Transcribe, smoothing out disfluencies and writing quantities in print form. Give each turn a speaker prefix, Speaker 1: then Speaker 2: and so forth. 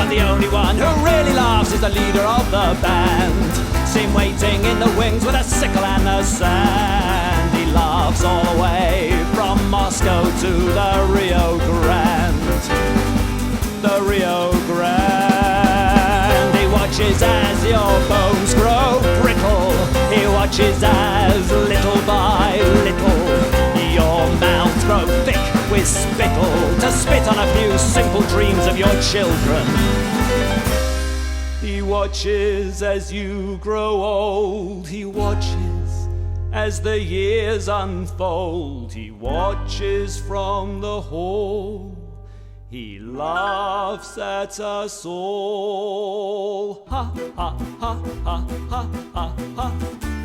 Speaker 1: But the only one who really laughs is the leader of the band. See him waiting in the wings with a sickle and the sand. He laughs all the way from Moscow to the Rio Grande. The Rio Grande. He watches as your bones grow brittle. He watches as little by little your mouth grow thick with spittle, to spit on a few simple dreams of your children. He watches as you grow old. He watches as the years unfold. He watches from the hall. He laughs at us all. Ha, ha, ha, ha, ha, ha, ha.